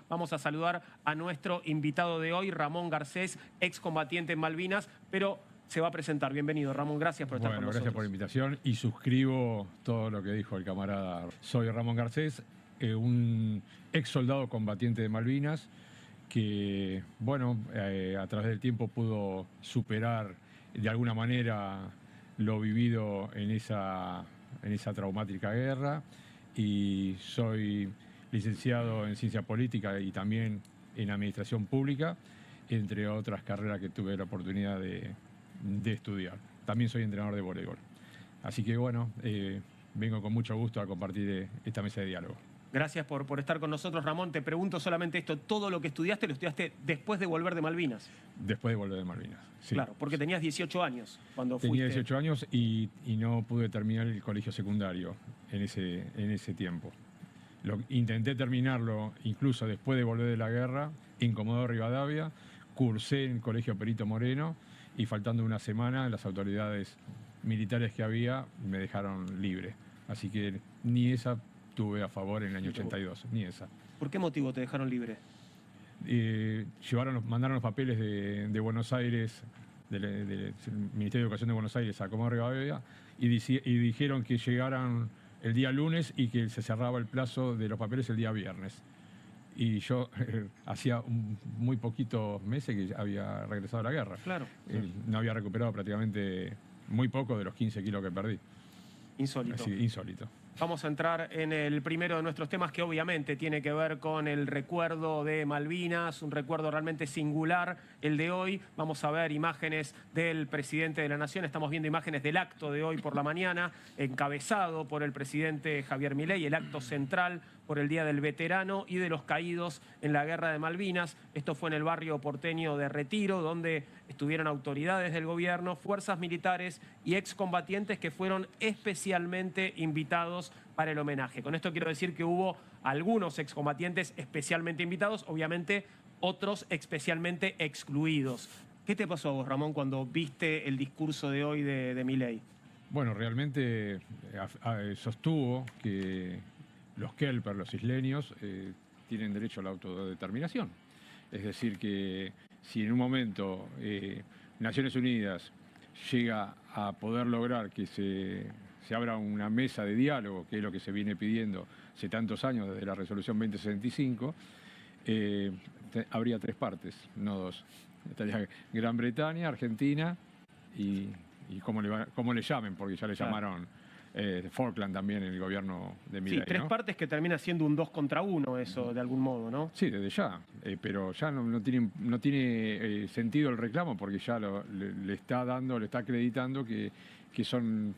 Vamos a saludar a nuestro invitado de hoy, Ramón Garcés, excombatiente en Malvinas, pero se va a presentar. Bienvenido, Ramón, gracias por estar con nosotros. Gracias por la invitación y suscribo todo lo que dijo el camarada. Soy Ramón Garcés, un ex soldado combatiente de Malvinas que, a través del tiempo pudo superar de alguna manera lo vivido en esa traumática guerra, y soy licenciado en Ciencia Política y también en Administración Pública, entre otras carreras que tuve la oportunidad de estudiar. También soy entrenador de voleibol. Así que vengo con mucho gusto a compartir esta mesa de diálogo. Gracias por estar con nosotros, Ramón. Te pregunto solamente esto, ¿todo lo que estudiaste lo estudiaste después de volver de Malvinas? Después de volver de Malvinas, sí. Claro, porque tenías 18 años cuando fuiste. Tenía 18 años y no pude terminar el colegio secundario en ese tiempo. Intenté terminarlo incluso después de volver de la guerra en Comodoro Rivadavia, cursé en el Colegio Perito Moreno y faltando una semana las autoridades militares que había me dejaron libre. Así que ni esa tuve a favor en el año 82, ni esa. ¿Por qué motivo te dejaron libre? Mandaron los papeles de Buenos Aires, del Ministerio de Educación de Buenos Aires a Comodoro Rivadavia y dijeron que llegaran el día lunes y que se cerraba el plazo de los papeles el día viernes. Y yo hacía muy poquitos meses que había regresado a la guerra. Claro. No había recuperado prácticamente muy poco de los 15 kilos que perdí. Insólito. Así, insólito. Vamos a entrar en el primero de nuestros temas, que obviamente tiene que ver con el recuerdo de Malvinas, un recuerdo realmente singular el de hoy. Vamos a ver imágenes del presidente de la Nación, estamos viendo imágenes del acto de hoy por la mañana, encabezado por el presidente Javier Milei, el acto central por el Día del Veterano y de los Caídos en la Guerra de Malvinas. Esto fue en el barrio porteño de Retiro, donde estuvieron autoridades del gobierno, fuerzas militares y excombatientes que fueron especialmente invitados para el homenaje. Con esto quiero decir que hubo algunos excombatientes especialmente invitados, obviamente otros especialmente excluidos. ¿Qué te pasó a vos, Ramón, cuando viste el discurso de hoy de Milei? Bueno, realmente sostuvo que los kelper, los isleños, tienen derecho a la autodeterminación. Es decir, que si en un momento Naciones Unidas llega a poder lograr que se abra una mesa de diálogo, que es lo que se viene pidiendo hace tantos años desde la Resolución 2065, habría tres partes, no dos. Estaría Gran Bretaña, Argentina y cómo le llamen, porque ya le llamaron Falkland también en el gobierno de Milei. Sí, tres partes que termina siendo un 2 contra 1 eso, de algún modo, ¿no? Sí, desde ya. Pero ya no tiene sentido el reclamo, porque ya le está acreditando que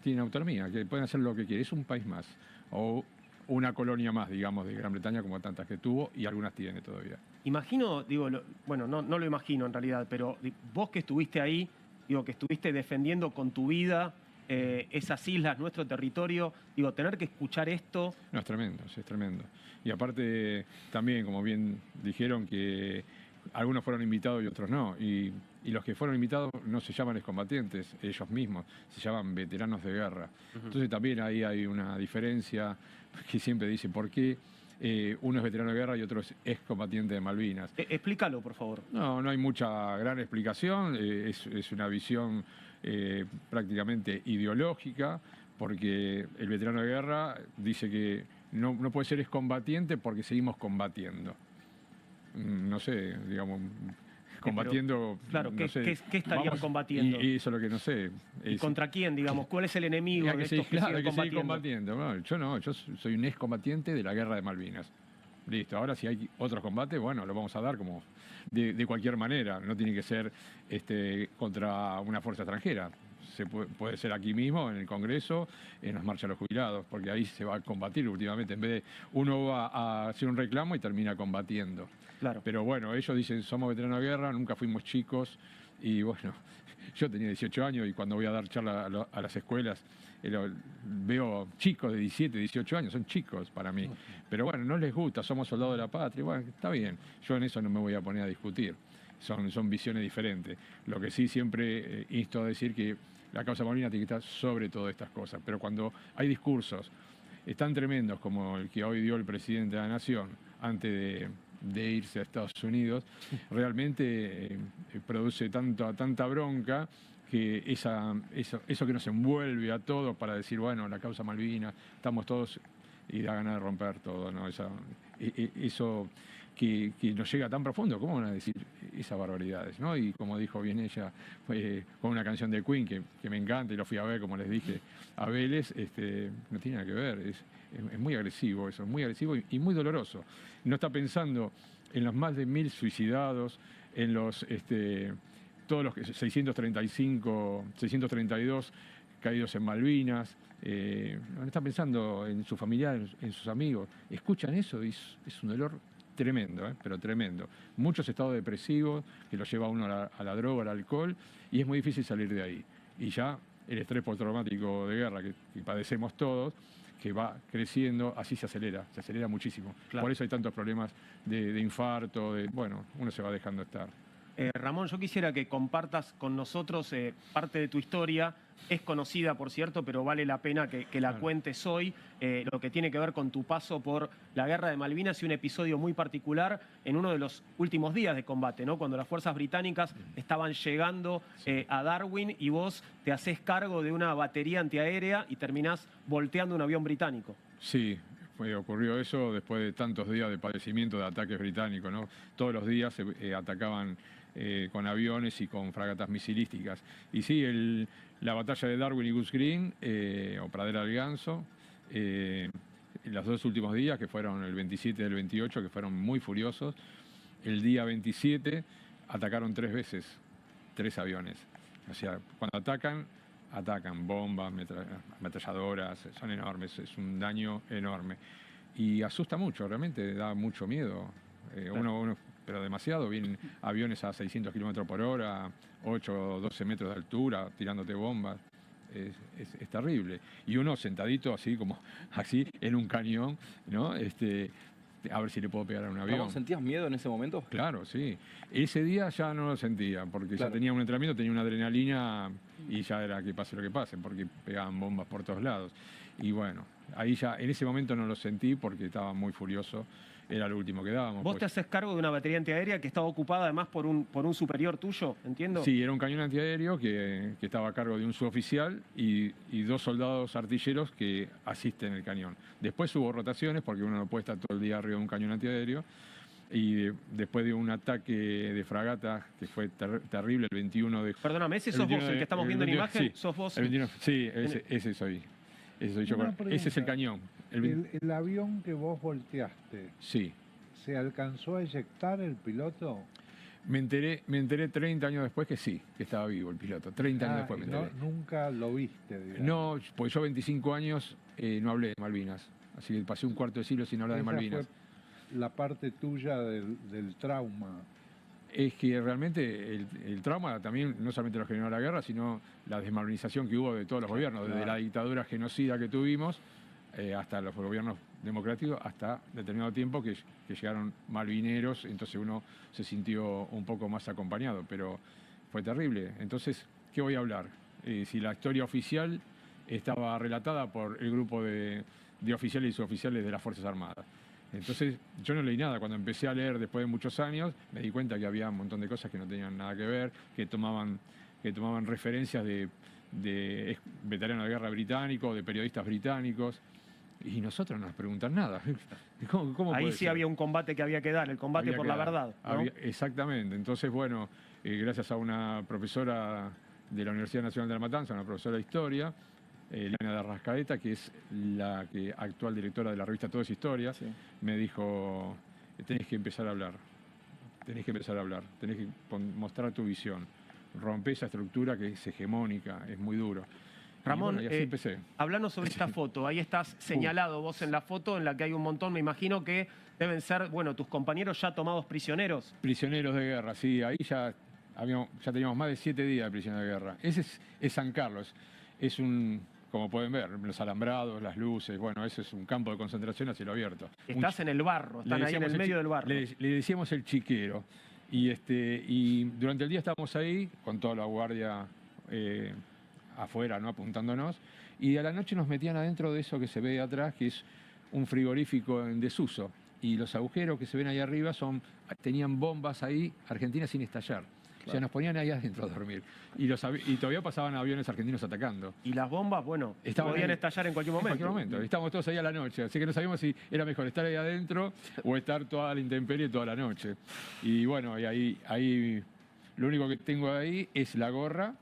tienen autonomía, que pueden hacer lo que quieren. Es un país más, o una colonia más, digamos, de Gran Bretaña, como tantas que tuvo, y algunas tiene todavía. Imagino, no lo imagino en realidad, pero vos que estuviste ahí, que estuviste defendiendo con tu vida esas islas, nuestro territorio, tener que escuchar esto... No, es tremendo, sí, es tremendo. Y aparte, también, como bien dijeron, que algunos fueron invitados y otros no. Y los que fueron invitados no se llaman excombatientes ellos mismos, se llaman veteranos de guerra. Entonces también ahí hay una diferencia que siempre dice por qué uno es veterano de guerra y otro es excombatiente de Malvinas. Explícalo, por favor. No hay mucha gran explicación, es una visión prácticamente ideológica, porque el veterano de guerra dice que no puede ser excombatiente porque seguimos combatiendo. No sé, digamos, combatiendo... Pero, claro, no sé, ¿qué estarían combatiendo? Y eso es lo que no sé. ¿Y contra quién, digamos? ¿Cuál es el enemigo de estos que siguen combatiendo? No, yo soy un excombatiente de la Guerra de Malvinas. Listo, ahora si hay otros combates, bueno, lo vamos a dar como de cualquier manera. No tiene que ser contra una fuerza extranjera. Puede ser aquí mismo, en el Congreso, en las marchas de los jubilados, porque ahí se va a combatir últimamente. En vez de uno va a hacer un reclamo y termina combatiendo. Claro. Pero bueno, ellos dicen, somos veteranos de guerra, nunca fuimos chicos. Y bueno, yo tenía 18 años y cuando voy a dar charla a las escuelas, veo chicos de 17, 18 años, son chicos para mí. Pero bueno, no les gusta, somos soldados de la patria. Bueno, está bien, yo en eso no me voy a poner a discutir. Son visiones diferentes. Lo que sí siempre insto a decir que la causa Malvinas tiene que estar sobre todas estas cosas. Pero cuando hay discursos tan tremendos como el que hoy dio el presidente de la Nación antes de irse a Estados Unidos, realmente produce tanta bronca que eso que nos envuelve a todos para decir, bueno, la causa Malvinas, estamos todos, y da ganas de romper todo, ¿no? Eso que nos llega tan profundo, ¿cómo van a decir esas barbaridades, ¿no? Y como dijo bien ella, con una canción de Queen que me encanta y lo fui a ver, como les dije, a Vélez, no tiene nada que ver, es muy agresivo eso, es muy agresivo y muy doloroso. No está pensando en los más de 1000 suicidados, en los todos los 632 caídos en Malvinas, no está pensando en sus familiares, en sus amigos. Escuchan eso y es un dolor tremendo, pero tremendo. Muchos estados depresivos que lo lleva a uno a la droga, al alcohol, y es muy difícil salir de ahí. Y ya el estrés postraumático de guerra que padecemos todos, que va creciendo, así se acelera muchísimo. Claro. Por eso hay tantos problemas de infarto, bueno, uno se va dejando estar. Ramón, yo quisiera que compartas con nosotros parte de tu historia. Es conocida, por cierto, pero vale la pena que la cuentes hoy. Lo que tiene que ver con tu paso por la Guerra de Malvinas y un episodio muy particular en uno de los últimos días de combate, ¿no? Cuando las fuerzas británicas estaban llegando a Darwin y vos te haces cargo de una batería antiaérea y terminás volteando un avión británico. Sí. Ocurrió eso después de tantos días de padecimiento de ataques británicos, ¿no? Todos los días se atacaban con aviones y con fragatas misilísticas. Y sí, la batalla de Darwin y Goose Green, o Pradera del Ganso, los 2 últimos días, que fueron el 27 y el 28, que fueron muy furiosos. El día 27 atacaron 3 veces, 3 aviones. O sea, cuando atacan bombas, ametralladoras, son enormes, es un daño enorme. Y asusta mucho, realmente da mucho miedo. Pero demasiado, vienen aviones a 600 kilómetros por hora, 8 o 12 metros de altura, tirándote bombas. Es terrible. Y uno sentadito así, en un cañón, ¿no? A ver si le puedo pegar a un avión. ¿Cómo sentías miedo en ese momento? Claro, sí. Ese día ya no lo sentía, porque ya tenía un entrenamiento, tenía una adrenalina y ya era que pase lo que pase, porque pegaban bombas por todos lados. Y bueno, ahí ya, en ese momento no lo sentí porque estaba muy furioso, era lo último que dábamos. Vos te haces cargo de una batería antiaérea que estaba ocupada además por un superior tuyo, ¿entiendo? Sí, era un cañón antiaéreo que estaba a cargo de un suboficial y 2 soldados artilleros que asisten el cañón. Después hubo rotaciones porque uno no puede estar todo el día arriba de un cañón antiaéreo. Y después de un ataque de fragata que fue terrible el 21 de... Perdóname, ese sos vos, el que estamos viendo en imagen, sí, sos vos. Sí, ese soy. Ese soy yo. Ese es el cañón. El avión que vos volteaste, sí. ¿se alcanzó a eyectar el piloto? Me enteré 30 años después que sí, que estaba vivo el piloto. 30 años después me enteré. Nunca lo viste, digamos. No, pues yo 25 años no hablé de Malvinas. Así que pasé un cuarto de siglo sin hablar de Malvinas. Fue la parte tuya del trauma. Es que realmente el trauma también no solamente lo generó la guerra, sino la desmalvinización que hubo de todos los gobiernos, desde la dictadura genocida que tuvimos hasta los gobiernos democráticos, hasta determinado tiempo que llegaron malvineros, entonces uno se sintió un poco más acompañado, pero fue terrible. Entonces, ¿qué voy a hablar? Si la historia oficial estaba relatada por el grupo de oficiales y suboficiales de las Fuerzas Armadas. Entonces, yo no leí nada. Cuando empecé a leer después de muchos años, me di cuenta que había un montón de cosas que no tenían nada que ver, que tomaban referencias de veteranos de guerra británicos, de periodistas británicos, y nosotros no nos preguntan nada. ¿Cómo Ahí puede sí ser? había un combate que había que dar, el combate Había por que la dar. verdad, ¿no? Exactamente. Entonces, bueno, gracias a una profesora de la Universidad Nacional de La Matanza, una profesora de historia, Lana de Rascaeta, que es la actual directora de la revista Todo es Historia, sí, me dijo, tenés que empezar a hablar, tenés que mostrar tu visión, romper esa estructura que es hegemónica, es muy duro. Ramón, y así empecé. Hablando sobre esta foto, ahí estás señalado vos en la foto en la que hay un montón, me imagino que deben ser, bueno, tus compañeros ya tomados prisioneros. Prisioneros de guerra, sí, ahí ya teníamos más de 7 días de prisión de guerra. Ese es San Carlos, es como pueden ver, los alambrados, las luces, bueno, ese es un campo de concentración a cielo abierto. Estás en el barro, están ahí en el medio del barro. Le decíamos el chiquero. Y durante el día estábamos ahí con toda la guardia afuera, ¿no?, apuntándonos, y a la noche nos metían adentro de eso que se ve atrás, que es un frigorífico en desuso. y los agujeros que se ven ahí arriba tenían bombas ahí argentinas sin estallar. O sea, nos ponían ahí adentro a dormir. Y todavía pasaban aviones argentinos atacando. Y las bombas, bueno, Estaban podían ahí, estallar en cualquier momento. En cualquier momento. Estábamos todos ahí a la noche. Así que no sabíamos si era mejor estar ahí adentro o estar toda la intemperie toda la noche. Y bueno, y ahí lo único que tengo ahí es la gorra,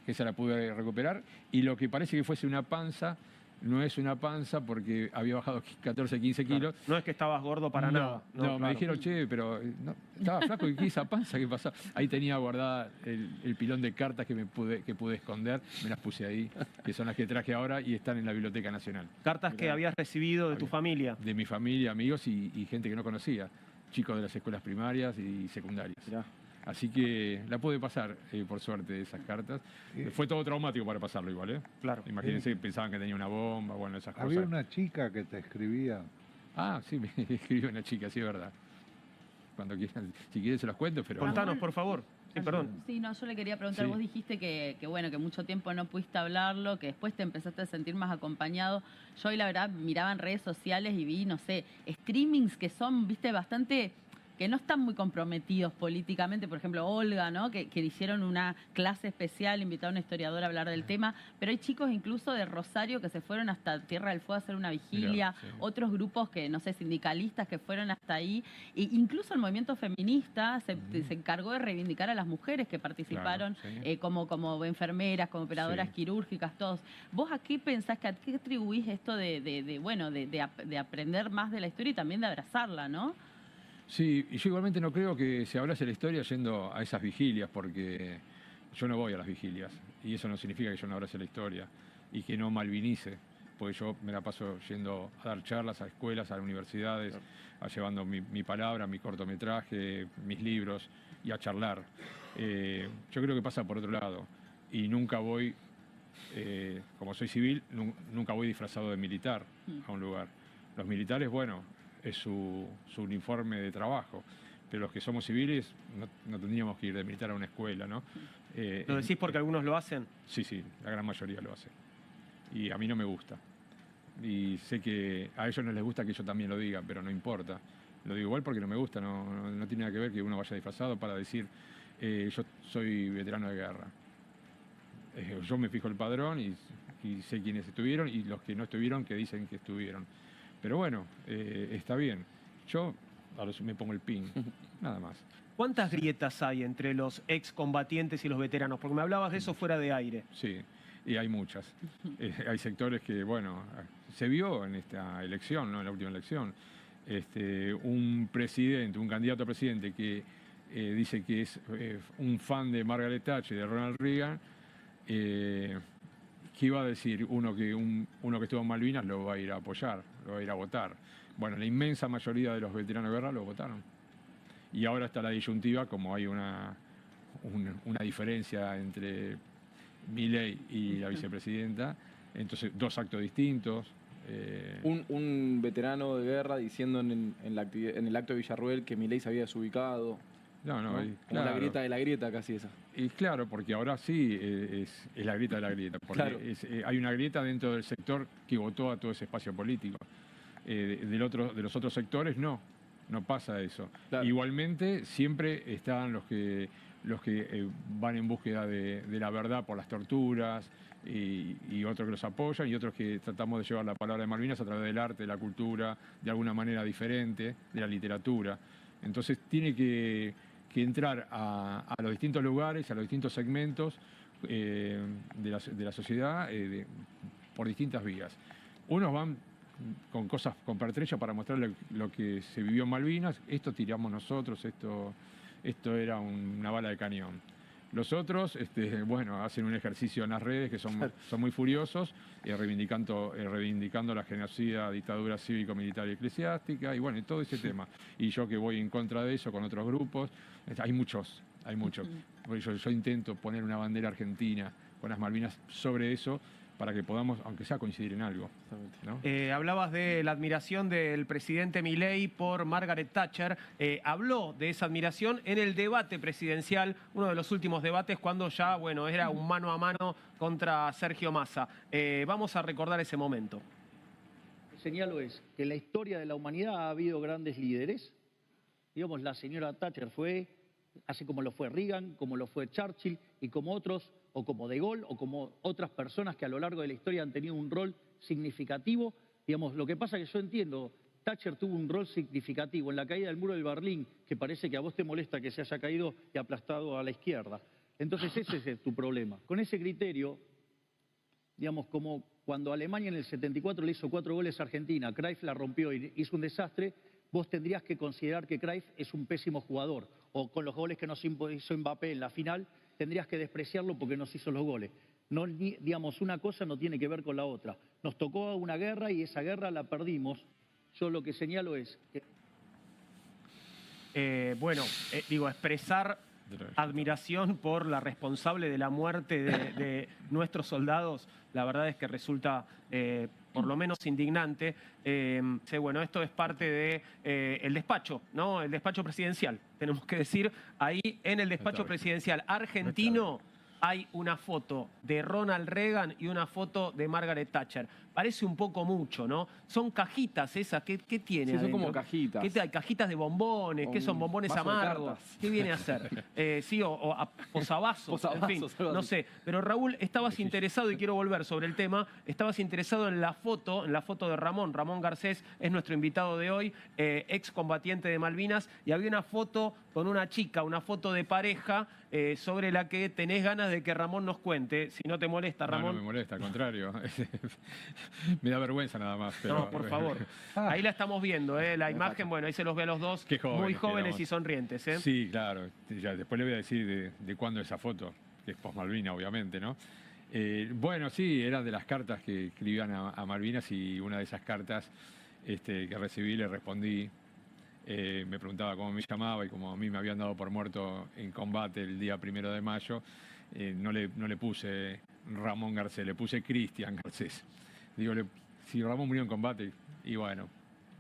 que esa la pude recuperar. Y lo que parece que fuese una panza, no es una panza porque había bajado 14, 15 kilos. No es que estabas gordo para nada. No, Claro. me dijeron, che, pero no, estaba flaco y ¿qué esa panza? ¿Qué pasó? Ahí tenía guardada el pilón de cartas que pude esconder, me las puse ahí, que son las que traje ahora y están en la Biblioteca Nacional. Cartas que habías recibido de tu familia. De mi familia, amigos y gente que no conocía, chicos de las escuelas primarias y secundarias. Mirá. Así que la pude pasar, por suerte, esas cartas. Fue todo traumático para pasarlo igual, ¿eh? Claro. Imagínense, pensaban que tenía una bomba, bueno, esas cosas. Había una chica que te escribía. Ah, sí, me escribió una chica, sí, es verdad. Cuando quieran, si quieren se los cuento, pero... Contanos, por favor. Sí, perdón. Sí, no, yo le quería preguntar, Sí. vos dijiste que bueno, que mucho tiempo no pudiste hablarlo, que después te empezaste a sentir más acompañado. Yo hoy la verdad miraba en redes sociales y vi, no sé, streamings que son, viste, bastante, que no están muy comprometidos políticamente. Por ejemplo, Olga, ¿no? Que hicieron una clase especial, invitaron a una historiadora a hablar del tema, pero hay chicos incluso de Rosario que se fueron hasta Tierra del Fuego a hacer una vigilia, Mirá, sí. otros grupos que, no sé, sindicalistas que fueron hasta ahí, e incluso el movimiento feminista se encargó de reivindicar a las mujeres que participaron, Claro, sí. como enfermeras, como operadoras Sí. quirúrgicas, todos. ¿Vos a qué pensás, a qué atribuís esto de aprender más de la historia y también de abrazarla, no? Sí, y yo igualmente no creo que se hablase la historia yendo a esas vigilias, porque yo no voy a las vigilias, y eso no significa que yo no abrace la historia, y que no malvinice, porque yo me la paso yendo a dar charlas a escuelas, a universidades, a llevando mi palabra, mi cortometraje, mis libros, y a charlar. Yo creo que pasa por otro lado, y nunca voy, como soy civil, nunca voy disfrazado de militar a un lugar. Los militares, bueno, es su uniforme de trabajo, pero los que somos civiles no tendríamos que ir de militar a una escuela, ¿no? ¿Lo decís porque algunos lo hacen? Sí, la gran mayoría lo hace. Y a mí no me gusta. Y sé que a ellos no les gusta que yo también lo diga, pero no importa. Lo digo igual porque no me gusta, no tiene nada que ver que uno vaya disfrazado para decir yo soy veterano de guerra. Yo me fijo el padrón y sé quiénes estuvieron y los que no estuvieron que dicen que estuvieron. Pero bueno, está bien. Yo ahora me pongo el pin, nada más. ¿Cuántas grietas hay entre los excombatientes y los veteranos? Porque me hablabas de eso fuera de aire. Sí, y hay muchas. Hay sectores que, bueno, se vio en esta elección, ¿no? En la última elección, un candidato a presidente que dice que es un fan de Margaret Thatcher y de Ronald Reagan, ¿qué iba a decir? Uno que estuvo en Malvinas lo va a ir a apoyar, lo va a ir a votar. Bueno, la inmensa mayoría de los veteranos de guerra lo votaron. Y ahora está la disyuntiva, como hay una diferencia entre Milei y la vicepresidenta, entonces dos actos distintos. Un veterano de guerra diciendo en el acto de Villarruel que Milei se había desubicado. No, ¿no? y Como la claro. grieta de la grieta, casi esa. Y claro, porque ahora sí es la grieta de la grieta, porque Claro. hay una grieta dentro del sector que votó a todo ese espacio político. De los otros sectores no pasa eso. Claro. Igualmente siempre están los que van en búsqueda de la verdad por las torturas y otros que los apoyan y otros que tratamos de llevar la palabra de Malvinas a través del arte, de la cultura, de alguna manera diferente, de la literatura. Entonces tiene que entrar a los distintos lugares, a los distintos segmentos de la sociedad por distintas vías. Unos van con cosas, con pertrechos para mostrarle lo que se vivió en Malvinas. Esto tiramos nosotros, esto era una bala de cañón. Los otros, bueno, hacen un ejercicio en las redes que son muy furiosos, reivindicando la genocida dictadura cívico-militar y eclesiástica, y bueno, y todo ese tema. Y yo que voy en contra de eso con otros grupos, hay muchos. Yo intento poner una bandera argentina con las Malvinas sobre eso, para que podamos, aunque sea, coincidir en algo, ¿no? Hablabas de la admiración del presidente Milei por Margaret Thatcher. Habló de esa admiración en el debate presidencial, uno de los últimos debates, cuando ya, bueno, era un mano a mano contra Sergio Massa. Vamos a recordar ese momento. señalo es que en la historia de la humanidad ha habido grandes líderes. Digamos, la señora Thatcher fue, así como lo fue Reagan, como lo fue Churchill y como otros, o como De Gaulle, o como otras personas que a lo largo de la historia han tenido un rol significativo. Digamos, lo que pasa es que yo entiendo, Thatcher tuvo un rol significativo en la caída del muro de Berlín, que parece que a vos te molesta que se haya caído y aplastado a la izquierda. Entonces ese es tu problema. Con ese criterio, digamos, como cuando Alemania en el 74 le hizo 4 goles a Argentina, Cruyff la rompió y hizo un desastre, vos tendrías que considerar que Cruyff es un pésimo jugador. O con los goles que nos hizo Mbappé en la final, tendrías que despreciarlo porque nos hizo los goles. No, digamos, una cosa no tiene que ver con la otra. Nos tocó una guerra y esa guerra la perdimos. Yo lo que señalo es que... expresar admiración por la responsable de la muerte de nuestros soldados, la verdad es que resulta por lo menos indignante. Bueno, esto es parte de el despacho, ¿no? El despacho presidencial, tenemos que decir, ahí en el despacho presidencial argentino hay una foto de Ronald Reagan y una foto de Margaret Thatcher. Parece un poco mucho, ¿no? Son cajitas esas, ¿qué tiene? Sí, son adentro? como cajitas. ¿Qué hay? Cajitas de bombones, ¿qué son bombones vaso de amargos? cartas. ¿Qué viene a hacer? Sí, o posavasos, en fin, Posavasos, algo no así. sé. Pero Raúl, estabas interesado, y quiero volver sobre el tema, estabas interesado en la foto de Ramón. Ramón Garcés es nuestro invitado de hoy, excombatiente de Malvinas, y había una foto con una chica, una foto de pareja, sobre la que tenés ganas de que Ramón nos cuente. Si no te molesta, No, Ramón. no me molesta, al contrario. Me da vergüenza nada más. Pero, No, por favor. Ahí la estamos viendo, la imagen, bueno, ahí se los ve a los dos, Qué jóvenes muy que jóvenes éramos. y sonrientes. Sí, claro. Ya, después le voy a decir de cuándo esa foto, que es post-Malvina, obviamente, ¿no? Bueno, sí, eran de las cartas que escribían a Malvinas, y una de esas cartas que recibí le respondí. Me preguntaba cómo me llamaba, y como a mí me habían dado por muerto en combate el día 1 de mayo, no le puse Ramón Garcés, le puse Cristian Garcés. Digo, si Ramón murió en combate, y bueno,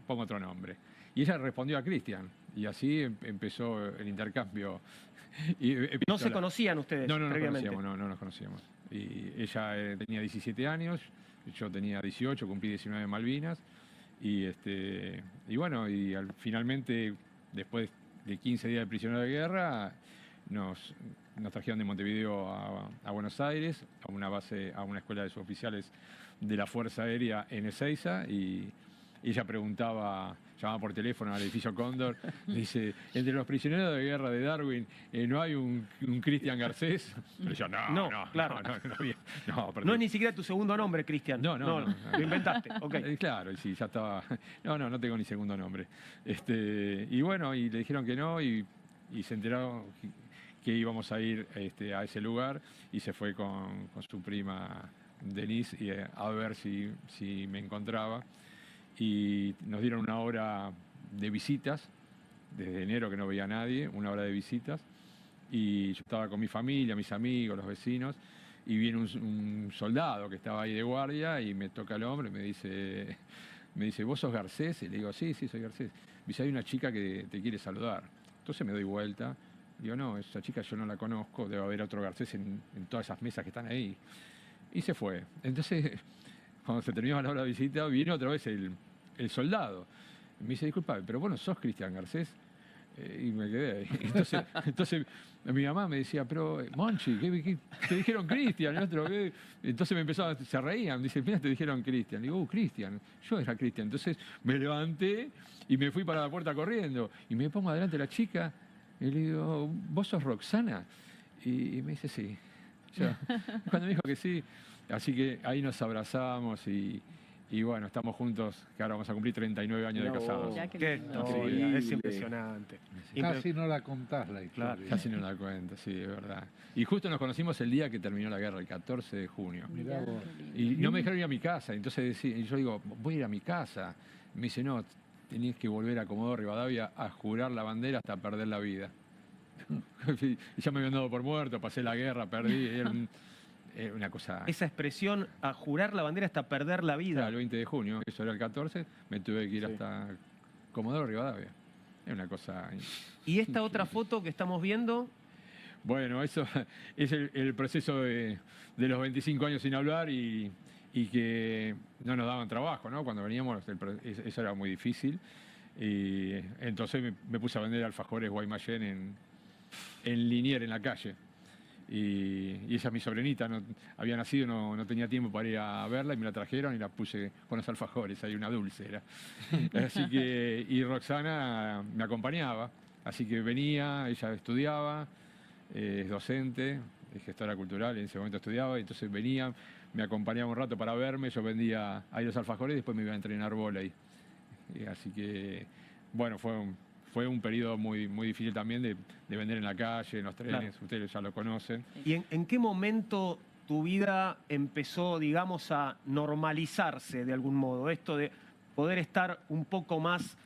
pongo otro nombre. Y ella respondió a Cristian, y así empezó el intercambio. Y, No se conocían ustedes no nos previamente. conocíamos, no nos conocíamos. Y ella tenía 17 años, yo tenía 18, cumplí 19 en Malvinas. Y bueno, finalmente, después de 15 días de prisionero de guerra, nos trajeron de Montevideo a Buenos Aires, a una base, a una escuela de suboficiales de la Fuerza Aérea en Ezeiza, y ella llamaba por teléfono al edificio Cóndor, dice, entre los prisioneros de guerra de Darwin, ¿no hay un Cristian Garcés? Pero yo, no, claro. no, No es ni siquiera tu segundo nombre, Cristian. No. Lo inventaste, ok. Claro, sí, ya estaba. No tengo ni segundo nombre. Y bueno, y le dijeron que no, y se enteraron que íbamos a ir a ese lugar, y se fue con su prima Denise a ver si me encontraba. Y nos dieron una hora de visitas, desde enero que no veía a nadie, una hora de visitas. Y yo estaba con mi familia, mis amigos, los vecinos, y viene un soldado que estaba ahí de guardia y me toca el hombro y me dice, ¿vos sos Garcés? Y le digo, sí, soy Garcés. Me dice, hay una chica que te quiere saludar. Entonces me doy vuelta. Digo, no, esa chica yo no la conozco, debe haber otro Garcés en todas esas mesas que están ahí. Y se fue. Entonces, cuando se terminó la hora de visita, vino otra vez el soldado. Me dice, disculpa, pero vos no sos Cristian Garcés. Y me quedé ahí. Entonces mi mamá me decía, pero Monchi, ¿qué te dijeron Cristian? Entonces me empezaban, se reían, me dice, mira, te dijeron Cristian. Digo, Cristian, yo era Cristian. Entonces me levanté y me fui para la puerta corriendo. Y me pongo adelante la chica y le digo, ¿vos sos Roxana? Y me dice, sí. Cuando me dijo que sí, así que ahí nos abrazamos y bueno, estamos juntos, que ahora vamos a cumplir 39 años de casados. Qué historia, es impresionante. Casi no la contás la historia. Claro, Casi no la cuento, sí, es verdad. Y justo nos conocimos el día que terminó la guerra, el 14 de junio. Mirá vos. Y no me dejaron ir a mi casa, entonces yo digo, voy a ir a mi casa. Me dice, no, tenías que volver a Comodoro Rivadavia a jurar la bandera hasta perder la vida. Y ya me habían dado por muerto, pasé la guerra, perdí, era una cosa... Esa expresión, a jurar la bandera hasta perder la vida. Era el 20 de junio, eso era el 14, me tuve que ir hasta Comodoro Rivadavia. Es una cosa... ¿Y esta otra foto que estamos viendo? Bueno, eso es el proceso de los 25 años sin hablar y y que no nos daban trabajo, ¿no? Cuando veníamos, eso era muy difícil. Y entonces me puse a vender alfajores Guaymallén en Liniers, en la calle. Y esa es mi sobrinita, había nacido, no tenía tiempo para ir a verla y me la trajeron y la puse con los alfajores, hay una dulce era. Así que, y Roxana me acompañaba, así que venía, ella estudiaba, es docente, es gestora cultural, en ese momento estudiaba, y entonces venía, me acompañaba un rato para verme, yo vendía ahí los alfajores y después me iba a entrenar vóley. Así que, bueno, fue un periodo muy difícil también de vender en la calle, en los trenes, Claro. Ustedes ya lo conocen. ¿Y en qué momento tu vida empezó, digamos, a normalizarse de algún modo? Esto de poder estar un poco más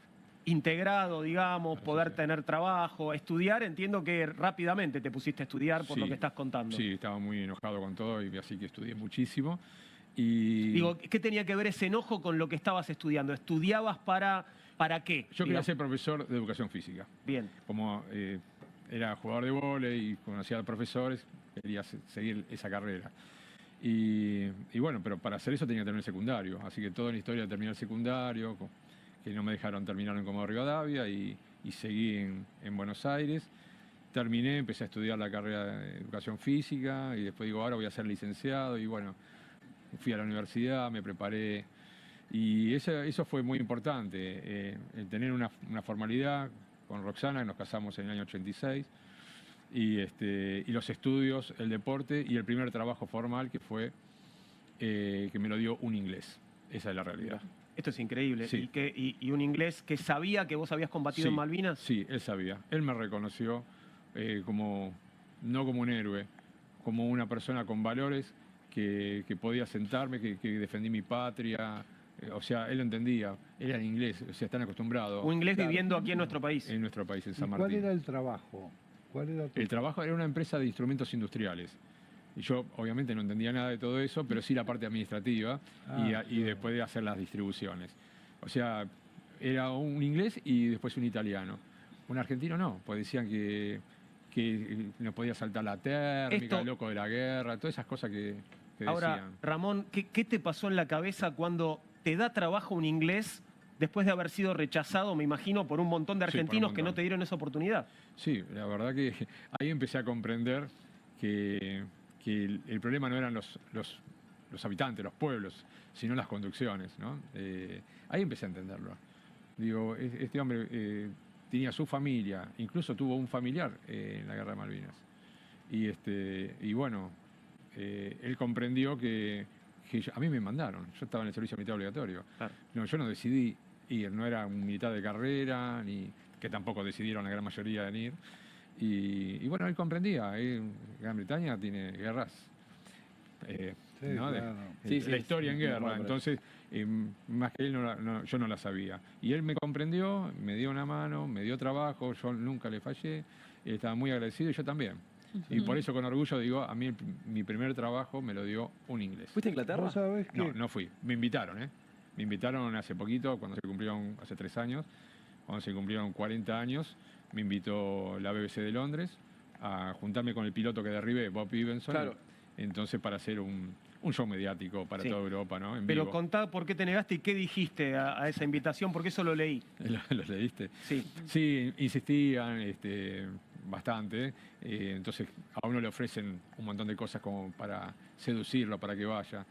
integrado, digamos, poder tener trabajo, estudiar. Entiendo que rápidamente te pusiste a estudiar por lo Sí, que estás contando. Sí, estaba muy enojado con todo y así que estudié muchísimo. Y Digo, ¿qué tenía que ver ese enojo con lo que estabas estudiando? ¿Estudiabas para qué? yo quería digamos? ser profesor de educación física. Bien. Como era jugador de vóley y conocía a profesores, quería seguir esa carrera. Y bueno, pero para hacer eso tenía que terminar el secundario. Así que toda la historia terminé el secundario, que no me dejaron terminar en Comodoro Rivadavia y seguí en Buenos Aires. Terminé, empecé a estudiar la carrera de educación física y después digo, ahora voy a ser licenciado y bueno, fui a la universidad, me preparé y eso fue muy importante, el tener una formalidad con Roxana, nos casamos en el año 86, y los estudios, el deporte y el primer trabajo formal que fue que me lo dio un inglés. Esa es la realidad. Esto es increíble. Sí. Y un inglés que sabía que vos habías combatido Sí, en Malvinas. Sí, él sabía. Él me reconoció no como un héroe, como una persona con valores que podía sentarme, que defendí mi patria. O sea, él lo entendía. Era en inglés, o sea, están acostumbrados. Un inglés Claro. viviendo aquí en nuestro país. En nuestro país, en ¿Y San cuál Martín. era el trabajo? ¿Cuál era tu El trabajo era una empresa de instrumentos industriales. Y yo obviamente no entendía nada de todo eso, pero sí la parte administrativa y después de hacer las distribuciones. O sea, era un inglés y después un italiano. Un argentino no, pues decían que nos podía saltar la térmica, Esto- loco de la guerra, todas esas cosas que Ahora, decían. Ramón, ¿qué te pasó en la cabeza cuando te da trabajo un inglés después de haber sido rechazado, me imagino, por un montón de Sí, por un argentinos que no montón. te dieron esa oportunidad? Sí, la verdad que ahí empecé a comprender que el problema no eran los habitantes, los pueblos, sino las conducciones, ¿no? Ahí empecé a entenderlo. Digo, este hombre tenía su familia, incluso tuvo un familiar en la Guerra de Malvinas. Y bueno, él comprendió que a mí me mandaron, yo estaba en el servicio militar obligatorio. Claro. No, yo no decidí ir, no era un militar de carrera, ni que tampoco decidieron la gran mayoría en ir. Y bueno, él comprendía, Gran Bretaña tiene guerras, Sí, ¿no? claro. Sí, sí, la historia en me guerra, acuerdo. entonces más que él yo no la sabía. Y él me comprendió, me dio una mano, me dio trabajo, yo nunca le fallé, él estaba muy agradecido y yo también. Y por eso con orgullo digo, a mí mi primer trabajo me lo dio un inglés. ¿Fuiste a Inglaterra? Vos sabés que No fui. Me invitaron, ¿eh? Me invitaron hace poquito, cuando se cumplieron, hace 3 años, cuando se cumplieron 40 años, me invitó la BBC de Londres a juntarme con el piloto que derribé, Bob Evenson. Claro. Entonces, para hacer un show mediático para Sí. toda Europa, ¿no? En Pero vivo. contá por qué te negaste y qué dijiste a esa invitación, porque eso lo leí. ¿Los leíste? Sí. Sí, insistían bastante. Entonces, a uno le ofrecen un montón de cosas como para seducirlo, para que vaya.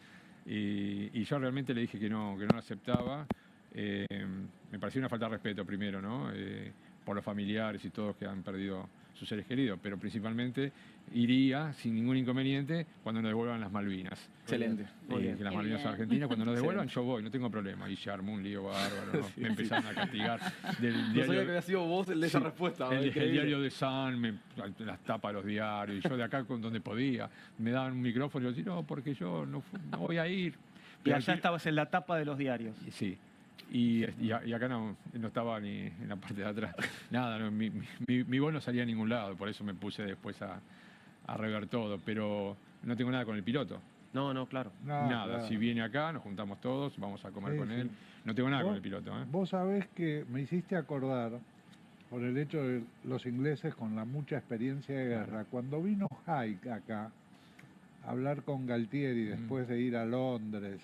Y yo realmente le dije que no lo aceptaba. Me pareció una falta de respeto primero, ¿no? Por los familiares y todos que han perdido sus seres queridos, pero principalmente iría sin ningún inconveniente cuando nos devuelvan las Malvinas. Excelente. Muy bien. Que las Qué Malvinas son bien. argentinas, cuando nos devuelvan Excelente. yo voy, no tengo problema. Y se armó un lío bárbaro, ¿no? Me empezaron a castigar del No diario. sabía que había sido vos el de esa Sí, respuesta. el increíble. diario de Sun, las tapas de los diarios, y yo de acá con donde podía, me daban un micrófono y yo decía, no, porque yo no voy a ir. Y Pero allá aquí- estabas en la tapa de los diarios. Sí. Y acá no estaba ni en la parte de atrás. Nada, no, mi voz no salía a ningún lado, por eso me puse después a rever todo. Pero no tengo nada con el piloto. No, claro. No, Nada, claro. si viene acá, nos juntamos todos, vamos a comer Sí, con sí. él. No tengo nada Vos- con el piloto. ¿eh? Vos sabés que me hiciste acordar, por el hecho de los ingleses con la mucha experiencia de guerra, cuando vino Haig acá, hablar con Galtieri después de ir a Londres.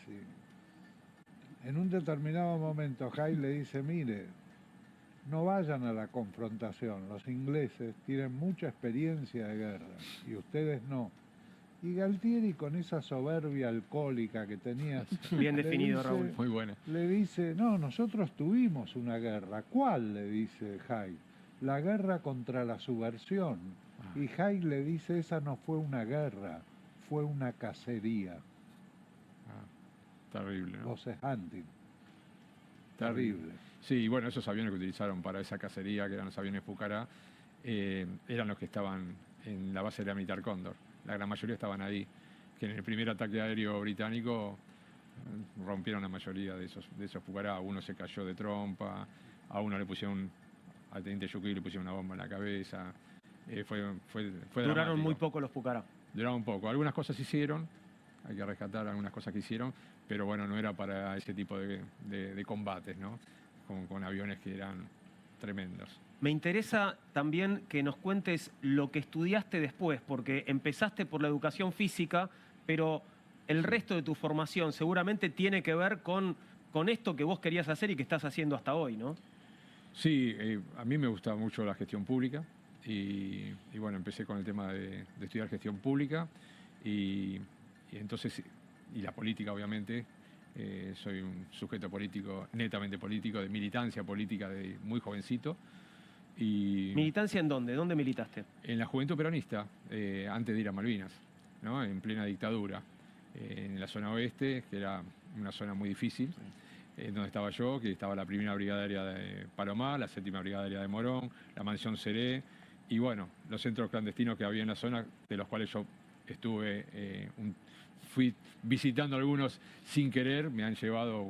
En un determinado momento Haig le dice, mire, no vayan a la confrontación, los ingleses tienen mucha experiencia de guerra y ustedes no. Y Galtieri, con esa soberbia alcohólica que tenía, Bien definido, Raúl. Muy buena. le dice, no, nosotros tuvimos una guerra. ¿Cuál? Le dice Haig. La guerra contra la subversión. Y Haig le dice, esa no fue una guerra, fue una cacería. Terrible, ¿no? Voces hunting. Terrible. Sí, bueno, esos aviones que utilizaron para esa cacería, que eran los aviones Pucará, eran los que estaban en la base de la militar Cóndor. La gran mayoría estaban ahí, que en el primer ataque aéreo británico rompieron la mayoría de esos Pucará. A uno se cayó de trompa, a uno le pusieron, al teniente Yuki le pusieron una bomba en la cabeza. Fue Duraron dramático. muy poco los Pucará. Duraron un poco. Algunas cosas se hicieron, hay que rescatar algunas cosas que hicieron, pero bueno, no era para ese tipo de combates, ¿no? Con aviones que eran tremendos. Me interesa también que nos cuentes lo que estudiaste después, porque empezaste por la educación física, pero el resto de tu formación seguramente tiene que ver con esto que vos querías hacer y que estás haciendo hasta hoy, ¿no? Sí, a mí me gusta mucho la gestión pública y bueno, empecé con el tema de estudiar gestión pública y entonces, y la política obviamente. Soy un sujeto político, netamente político, de militancia política de muy jovencito. Y ¿Militancia en dónde? ¿Dónde militaste? en la Juventud Peronista, antes de ir a Malvinas, ¿no? En plena dictadura, en la zona oeste, que era una zona muy difícil, donde estaba yo, que estaba la primera brigada aérea de Palomar, la séptima brigada aérea de Morón, la mansión Seré, y bueno, los centros clandestinos que había en la zona, de los cuales yo estuve fui visitando algunos sin querer, me han llevado,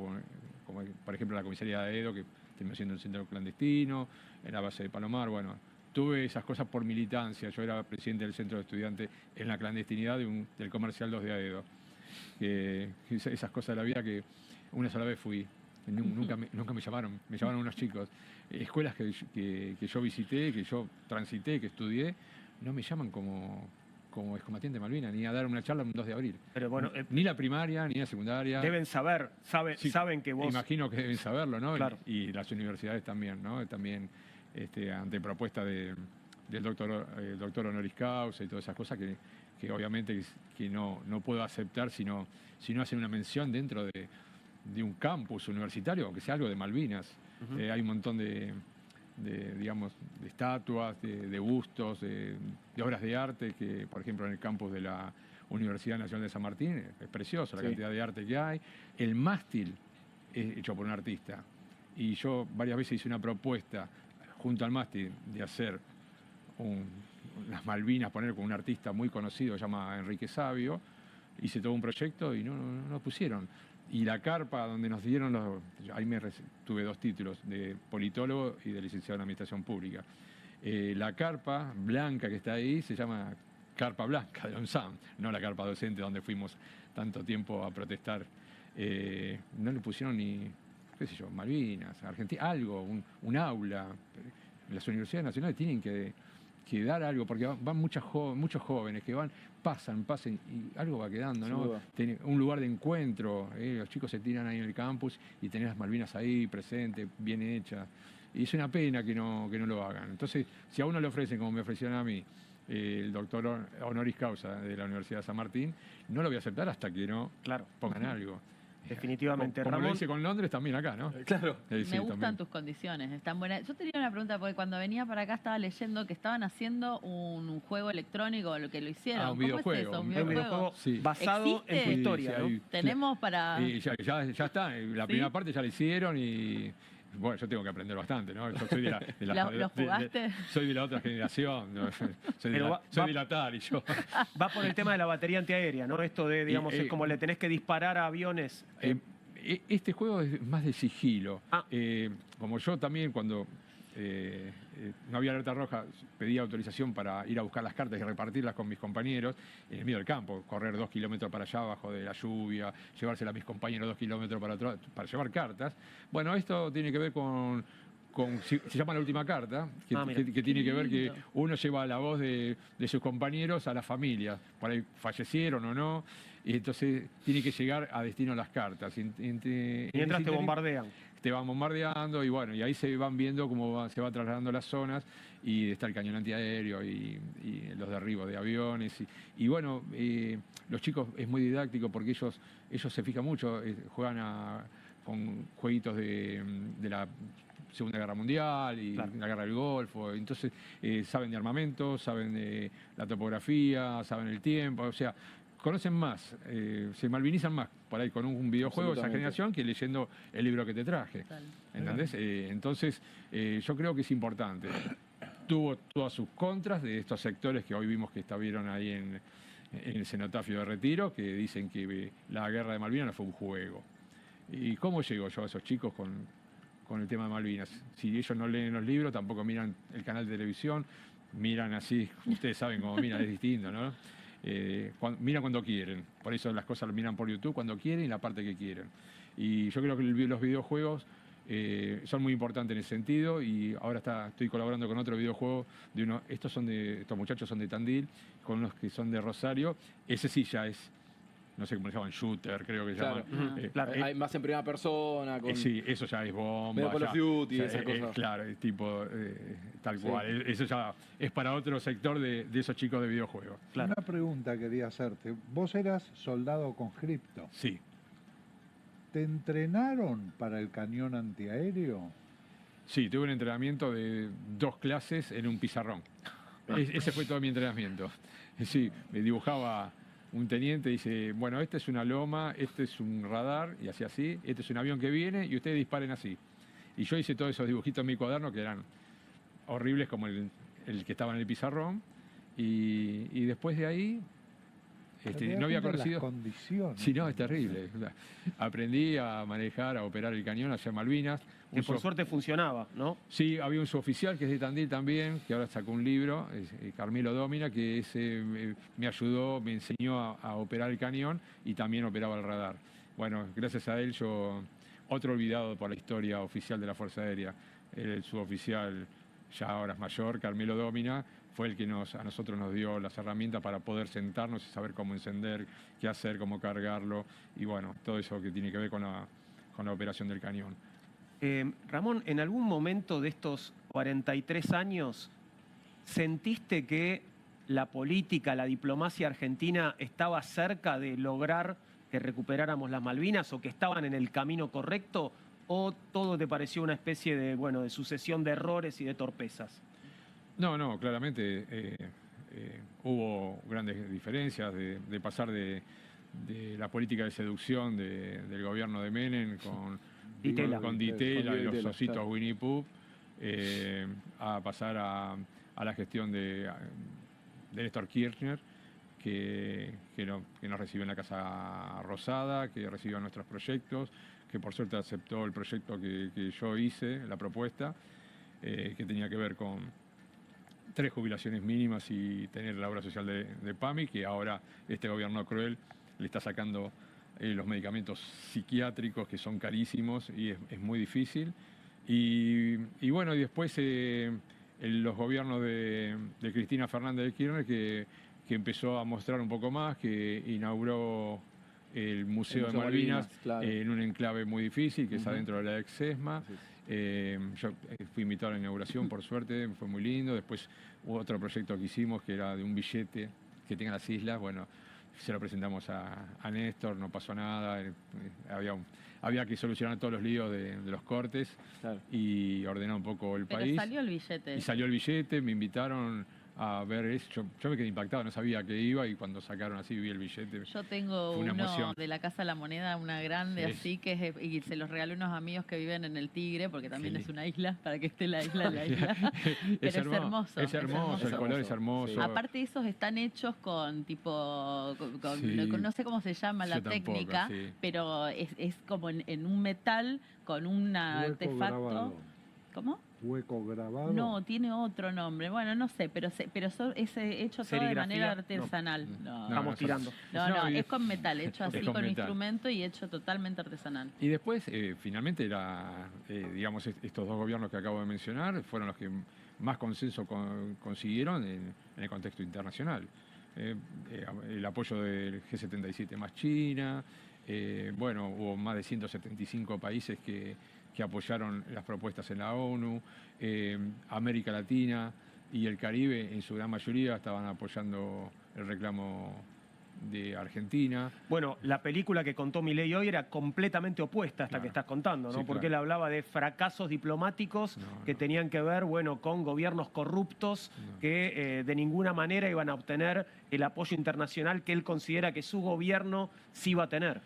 como por ejemplo la comisaría de Edo, que terminó siendo un centro clandestino, en la base de Palomar, bueno, tuve esas cosas por militancia. Yo era presidente del centro de estudiantes en la clandestinidad del comercial 2 de Aedo. Esas cosas de la vida que una sola vez fui, nunca me llamaron unos chicos. Escuelas que yo visité, que yo transité, que estudié, no me llaman como excombatiente de Malvinas, ni a dar una charla un 2 de abril. Pero bueno, ni la primaria, ni la secundaria. deben saber, Sí, saben que vos... Imagino que deben saberlo, ¿no? Claro. Y las universidades también, ¿no? También ante propuesta del doctor honoris causa y todas esas cosas que obviamente que no puedo aceptar si no hacen una mención dentro de un campus universitario, aunque sea algo de Malvinas. Hay un montón de estatuas, de bustos, de obras de arte, que por ejemplo en el campus de la Universidad Nacional de San Martín es precioso la cantidad de arte que hay. El mástil es hecho por un artista. Y yo varias veces hice una propuesta junto al mástil de hacer las Malvinas, poner con un artista muy conocido, se llama Enrique Sabio. Hice todo un proyecto y no pusieron. Y la carpa donde nos dieron ahí tuve 2 títulos, de politólogo y de licenciado en Administración Pública. La carpa blanca que está ahí se llama Carpa Blanca de ONSAM, no la carpa docente donde fuimos tanto tiempo a protestar. No le pusieron ni, qué sé yo, Malvinas, Argentina, algo, un aula. Las universidades nacionales tienen que dar algo, porque van muchos jóvenes que pasan y algo va quedando, ¿no? Un lugar de encuentro, los chicos se tiran ahí en el campus y tenés las Malvinas ahí presentes, bien hechas. Y es una pena que no lo hagan. Entonces, si a uno le ofrecen, como me ofrecieron a mí, el doctor honoris causa de la Universidad de San Martín, no lo voy a aceptar hasta que no pongan algo. Definitivamente. Como Ramón, lo hice con Londres, también acá, ¿no? Claro. Sí, Me gustan también. tus condiciones, están buenas. Yo tenía una pregunta, porque cuando venía para acá estaba leyendo que estaban haciendo un juego electrónico, lo que lo hicieron. Un ¿Cómo videojuego. es eso? ¿Un un videojuego? videojuego Sí. basado en tu ¿Existe? historia, Sí, ¿no? sí, Tenemos para... Y ya está, la primera parte ya la hicieron y bueno, yo tengo que aprender bastante, ¿no? Yo soy ¿Lo jugaste? soy de la otra generación, ¿no? soy Pero del Atari, yo. Va por el tema de la batería antiaérea, ¿no? Esto de, digamos, es como le tenés que disparar a aviones. Este juego es más de sigilo. Ah. Como yo también cuando no había alerta roja, pedí autorización para ir a buscar las cartas y repartirlas con mis compañeros en el medio del campo, correr 2 kilómetros para allá bajo de la lluvia, llevárselas a mis compañeros 2 kilómetros para llevar cartas. Bueno, esto tiene que ver con se llama La Última Carta, Mira. que tiene que ver que lindo. uno lleva la voz de sus compañeros a la familia, por ahí fallecieron o no, y entonces tiene que llegar a destino las cartas. Mientras te bombardean. Te van bombardeando y bueno, y ahí se van viendo cómo se va trasladando las zonas y está el cañón antiaéreo y los derribos de aviones. Y bueno, los chicos es muy didáctico porque ellos se fijan mucho, juegan con jueguitos de la Segunda Guerra Mundial y Claro. la Guerra del Golfo. Entonces saben de armamentos, saben de la topografía, saben el tiempo, o sea, conocen más, se malvinizan más por ahí con un videojuego de esa Absolutamente. generación que leyendo el libro que te traje. Total. ¿Entendés? Entonces, yo creo que es importante. Tuvo todas sus contras de estos sectores que hoy vimos que estuvieron ahí en el cenotafio de Retiro, que dicen que la guerra de Malvinas no fue un juego. ¿Y cómo llego yo a esos chicos con el tema de Malvinas? Si ellos no leen los libros, tampoco miran el canal de televisión, miran así, ustedes saben cómo miran, es distinto, ¿no? Miran cuando quieren, por eso las cosas lo miran por YouTube cuando quieren y la parte que quieren. Y yo creo que los videojuegos son muy importantes en ese sentido y ahora estoy colaborando con otro videojuego estos muchachos son de Tandil, con unos que son de Rosario, ese sí ya es, no sé cómo le llaman, shooter, creo que se Claro. llaman. Claro. Hay más en primera persona. Sí, eso ya es bomba. Medio Call of Duty, ya, esas cosas. claro, es tipo tal Sí. cual. Eso ya es para otro sector de esos chicos de videojuegos. Claro. Una pregunta quería hacerte. Vos eras soldado conscripto. Sí. ¿Te entrenaron para el cañón antiaéreo? Sí, tuve un entrenamiento de 2 clases en un pizarrón. Ese fue todo mi entrenamiento. Sí, me dibujaba un teniente, dice, bueno, esta es una loma, este es un radar, y así, este es un avión que viene, y ustedes disparen así. Y yo hice todos esos dibujitos en mi cuaderno que eran horribles como el que estaba en el pizarrón, y después de ahí ¿Te no había das cuenta de conocido... las condiciones? Sí, no, es terrible. O sea, aprendí a manejar, a operar el cañón hacia Malvinas. Que por suerte funcionaba, ¿no? Sí, había un suboficial que es de Tandil también, que ahora sacó un libro, Carmelo Domina, que me ayudó, me enseñó a operar el cañón y también operaba el radar. Bueno, gracias a él otro olvidado por la historia oficial de la Fuerza Aérea, el suboficial ya ahora es mayor, Carmelo Domina, fue el que a nosotros nos dio las herramientas para poder sentarnos y saber cómo encender, qué hacer, cómo cargarlo y bueno, todo eso que tiene que ver con la operación del cañón. Ramón, ¿en algún momento de estos 43 años sentiste que la política, la diplomacia argentina estaba cerca de lograr que recuperáramos las Malvinas o que estaban en el camino correcto? ¿O todo te pareció una especie de sucesión de errores y de torpezas? No, claramente hubo grandes diferencias de pasar de la política de seducción del gobierno de Menem con Ditela y los ositos claro. Winnie Pooh, a pasar a la gestión de Néstor Kirchner, que nos recibió en la Casa Rosada, que recibió nuestros proyectos, que por suerte aceptó el proyecto que yo hice, la propuesta, que tenía que ver con 3 jubilaciones mínimas y tener la obra social de PAMI, que ahora este gobierno cruel le está sacando los medicamentos psiquiátricos, que son carísimos y es muy difícil. Y bueno, y después los gobiernos de Cristina Fernández de Kirchner, que empezó a mostrar un poco más, que inauguró el Museo de Malvinas, claro. en un enclave muy difícil, que es Ujú. adentro de la ex-ESMA. Sí. Yo fui invitado a la inauguración, por suerte, fue muy lindo. Después hubo otro proyecto que hicimos, que era de un billete que tenga las islas. Bueno, se lo presentamos a Néstor, no pasó nada. Había que solucionar todos los líos de los cortes Claro. y ordenar un poco el Pero país. salió el billete. Y salió el billete, me invitaron a ver eso. Yo me quedé impactado, no sabía que iba y cuando sacaron así vi el billete. Yo tengo Fue una uno emoción. de la Casa de la Moneda, una grande Sí. así, y se los regalé a unos amigos que viven en el Tigre, porque también Sí. es una isla, para que esté la isla en la isla. Pero es hermoso. Es hermoso, el color es hermoso. Sí. Aparte esos están hechos con tipo, Sí. no sé cómo se llama la Yo tampoco, técnica, sí. pero es como en un metal con un Hueco artefacto. grabado. ¿Cómo? hueco grabado. No, tiene otro nombre. Bueno, no sé, pero es hecho todo de ¿Serigrafía? manera No. artesanal. No, Estamos tirando. no, y- es con metal, hecho así con con metal. instrumento y hecho totalmente artesanal. Y después, finalmente, digamos, estos dos gobiernos que acabo de mencionar fueron los que más consenso consiguieron en el contexto internacional. El apoyo del G77 más China, bueno, hubo más de 175 países que apoyaron las propuestas en la ONU, América Latina y el Caribe en su gran mayoría estaban apoyando el reclamo de Argentina. Bueno, la película que contó Milei hoy era completamente opuesta a esta Claro. que estás contando, ¿no? Sí, Porque claro. él hablaba de fracasos diplomáticos No, que no. tenían que ver, bueno, con gobiernos corruptos No. que de ninguna manera iban a obtener el apoyo internacional que él considera que su gobierno sí va a tener.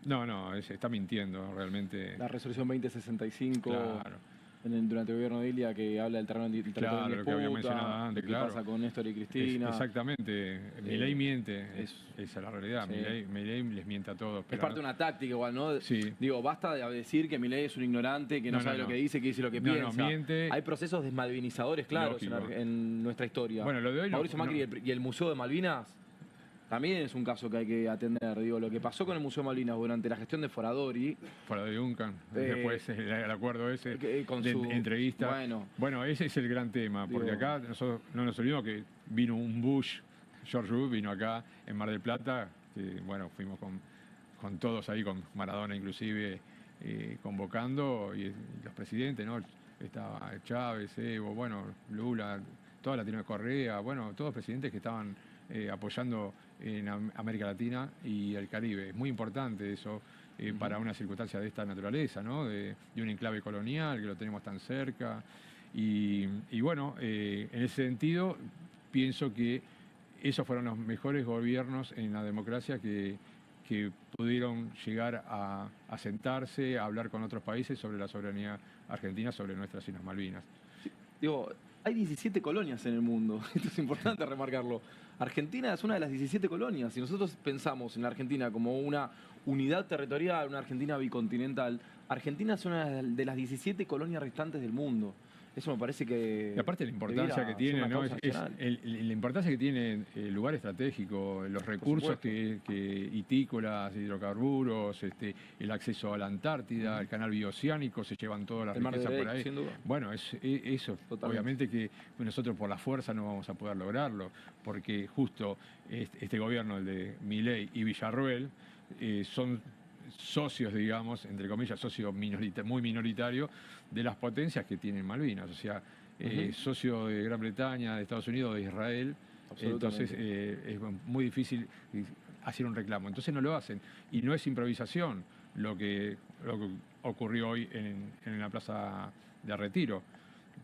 No, está mintiendo realmente. La resolución 2065 Claro. durante el gobierno de Ilia que habla del terreno en Claro, disputa, lo que había mencionado antes, qué claro. pasa con Néstor y Cristina. Exactamente. Milei miente, esa es la realidad. Sí. Milei les miente a todos. Es pero parte de una táctica igual, ¿no? Sí. Digo, basta de decir que Milei es un ignorante, que no, No, sabe no, lo no. que dice lo que No, no, piensa. miente. Hay procesos desmalvinizadores claros Lógico. en nuestra historia. Bueno, lo de hoy no- Mauricio Macri y el Museo de Malvinas también es un caso que hay que atender. Digo, lo que pasó con el Museo de Malvinas durante la gestión de Foradori, Fuera de Duncan. Después el acuerdo ese con de su entrevista. Bueno, Ese es el gran tema, porque Digo- acá nosotros no nos olvidemos que vino un Bush, George Bush vino acá en Mar del Plata, que bueno, fuimos con todos ahí, con Maradona inclusive, convocando, y los presidentes, ¿no? Estaba Chávez, Evo, bueno, Lula, toda Latinoamérica, Correa, bueno, todos presidentes que estaban apoyando en América Latina y el Caribe. Es muy importante eso para una circunstancia de esta naturaleza, ¿no? De un enclave colonial que lo tenemos tan cerca. Y bueno, en ese sentido, pienso que esos fueron los mejores gobiernos en la democracia que pudieron llegar a sentarse, a hablar con otros países sobre la soberanía argentina, sobre nuestras Islas Malvinas. digo, hay 17 colonias en el mundo. Esto es importante remarcarlo. Argentina es una de las 17 colonias. Si nosotros pensamos en la Argentina como una unidad territorial, una Argentina bicontinental, Argentina es una de las 17 colonias restantes del mundo. Eso me parece que... Y aparte la importancia que tiene, ¿no? La importancia que tiene el lugar estratégico, los recursos que itícolas, hidrocarburos, el acceso a la Antártida, el canal bioceánico, se llevan toda la riqueza por ahí. Sin duda. Bueno, eso Totalmente. obviamente que nosotros por la fuerza no vamos a poder lograrlo, porque justo este gobierno, el de Milei y Villarruel, son socios, digamos, entre comillas, socio muy minoritario de las potencias que tienen Malvinas, o sea, socio de Gran Bretaña, de Estados Unidos, de Israel. Entonces es muy difícil hacer un reclamo. Entonces no lo hacen. Y no es improvisación lo que ocurrió hoy en la Plaza de Retiro.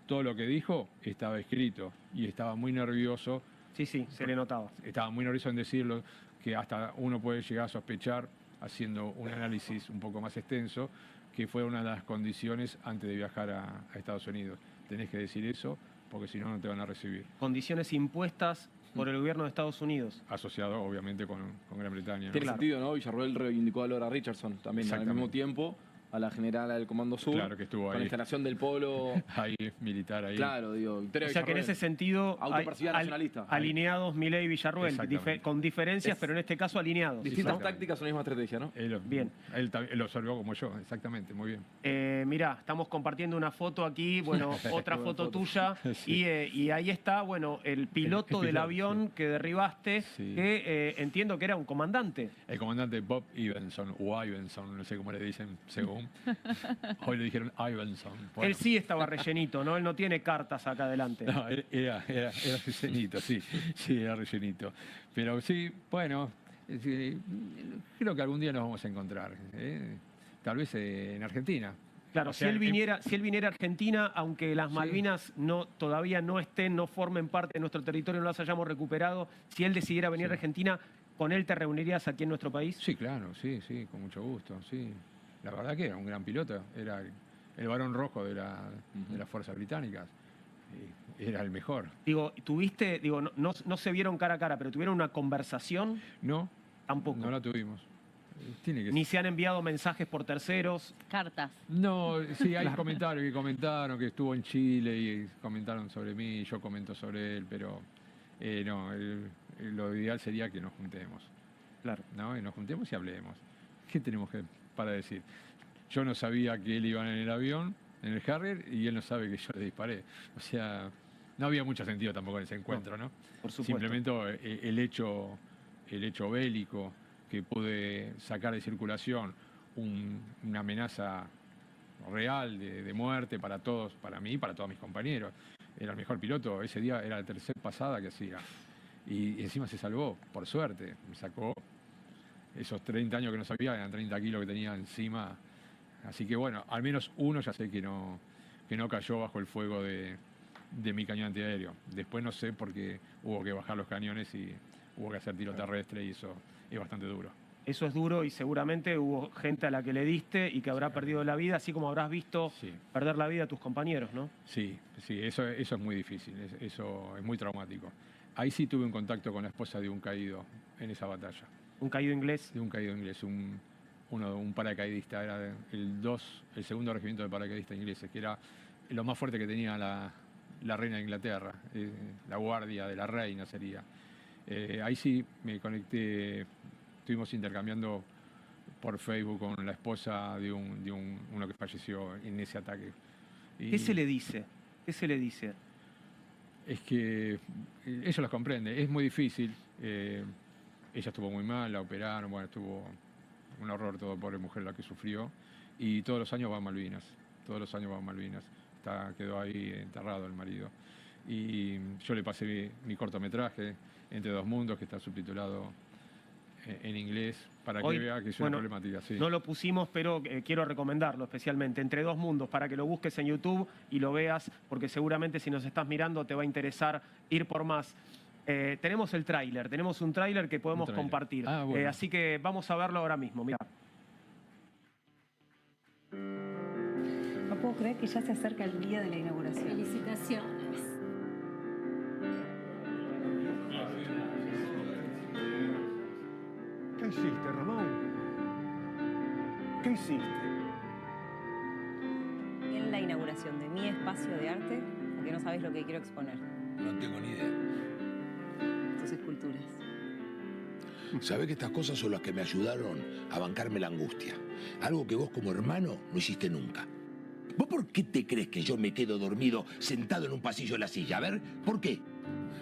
Todo lo que dijo estaba escrito y estaba muy nervioso. Sí, se le notaba. Estaba muy nervioso en decirlo, que hasta uno puede llegar a sospechar, haciendo un análisis un poco más extenso, que fue una de las condiciones antes de viajar a Estados Unidos. Tenés que decir eso, porque si no, no te van a recibir. Condiciones impuestas por el gobierno de Estados Unidos. Asociado, obviamente, con Gran Bretaña, ¿no? Tiene sentido, ¿no? Villarruel reivindicó a Laura Richardson también al mismo tiempo, a la general del Comando Sur. Claro, que estuvo con ahí. la instalación del polo. Ahí, militar ahí. Claro, digo, Victoria O sea que en Villarruel. ese sentido Autopercibida nacionalista. alineados Milei y Villarruel, Exactamente. con diferencias, pero en este caso alineados. Distintas Exactamente. tácticas, una misma estrategia, ¿no? Bien. Él lo observó como yo, exactamente, muy bien. Mirá, estamos compartiendo una foto aquí, bueno, otra Buena foto foto. tuya, Sí. y ahí está, bueno, el piloto El del piloto, avión que derribaste, Sí. que entiendo que era un comandante. El comandante Bob Evenson, o Ivenson, no sé cómo le dicen, según. Hoy le dijeron Ivenson. Bueno. Él sí estaba rellenito, ¿no? Él no tiene cartas acá adelante. No, era rellenito, sí, era rellenito. Pero sí, bueno, creo que algún día nos vamos a encontrar. Tal vez en Argentina. Claro, O sea, si él viniera a Argentina, aunque las Malvinas todavía no formen parte de nuestro territorio, no las hayamos recuperado, si él decidiera venir a Argentina, ¿con él te reunirías aquí en nuestro país? Sí, claro, sí, con mucho gusto, sí. La verdad que era un gran piloto, era el varón rojo de las fuerzas británicas. Era el mejor. Digo, no se vieron cara a cara, pero tuvieron una conversación, No, tampoco. no la tuvimos. Tiene que Ni se han enviado mensajes por terceros. Cartas. No, sí, hay comentarios que comentaron que estuvo en Chile y comentaron sobre mí, yo comento sobre él, pero no, lo ideal sería que nos juntemos, Claro. ¿no? Y nos juntemos y hablemos. ¿Qué tenemos para decir? Yo no sabía que él iba en el avión, en el Harrier, y él no sabe que yo le disparé. O sea, no había mucho sentido tampoco en ese encuentro, ¿no? Por supuesto. Simplemente el hecho bélico que pude sacar de circulación una amenaza real de muerte para todos, para mí y para todos mis compañeros. Era el mejor piloto, ese día era la tercera pasada que hacía. Y encima se salvó, por suerte. Me sacó esos 30 años que no sabía, eran 30 kilos que tenía encima. Así que bueno, al menos uno ya sé que no cayó bajo el fuego de mi cañón antiaéreo. Después no sé porque hubo que bajar los cañones y hubo que hacer tiro terrestre y eso es bastante duro. Eso es duro y seguramente hubo gente a la que le diste y que habrá perdido la vida, así como habrás visto Sí. perder la vida a tus compañeros, ¿no? Sí, eso es muy difícil, eso es muy traumático. Ahí sí tuve un contacto con la esposa de un caído en esa batalla. Un caído inglés. De un caído inglés, un paracaidista, era el segundo regimiento de paracaidistas ingleses, que era lo más fuerte que tenía la reina de Inglaterra, la guardia de la reina sería. Ahí sí me conecté, estuvimos intercambiando por Facebook con la esposa de uno que falleció en ese ataque. ¿Qué se le dice? ¿Qué se le dice? Es que ellos los comprenden, es muy difícil. Ella estuvo muy mal, la operaron, bueno, estuvo un horror, toda pobre mujer la que sufrió. Y todos los años va a Malvinas, quedó ahí enterrado el marido. Y yo le pasé mi cortometraje, Entre dos mundos, que está subtitulado en inglés, para que Hoy, vea que es bueno, una problemática. Sí. No lo pusimos, pero quiero recomendarlo especialmente. Entre dos mundos, para que lo busques en YouTube y lo veas, porque seguramente si nos estás mirando te va a interesar ir por más. Tenemos el tráiler, tenemos un tráiler que podemos tráiler. compartir. Ah, bueno. Así que vamos a verlo ahora mismo. Mira. No puedo creer que ya se acerca el día de la inauguración. Felicitaciones. ¿Qué hiciste, Ramón? ¿Qué hiciste? En la inauguración de mi espacio de arte, porque no sabes lo que quiero exponer, No tengo ni idea. tus esculturas. Sabés que estas cosas son las que me ayudaron a bancarme la angustia. Algo que vos como hermano no hiciste nunca. ¿Vos por qué te crees que yo me quedo dormido sentado en un pasillo de la silla? A ver, ¿por qué?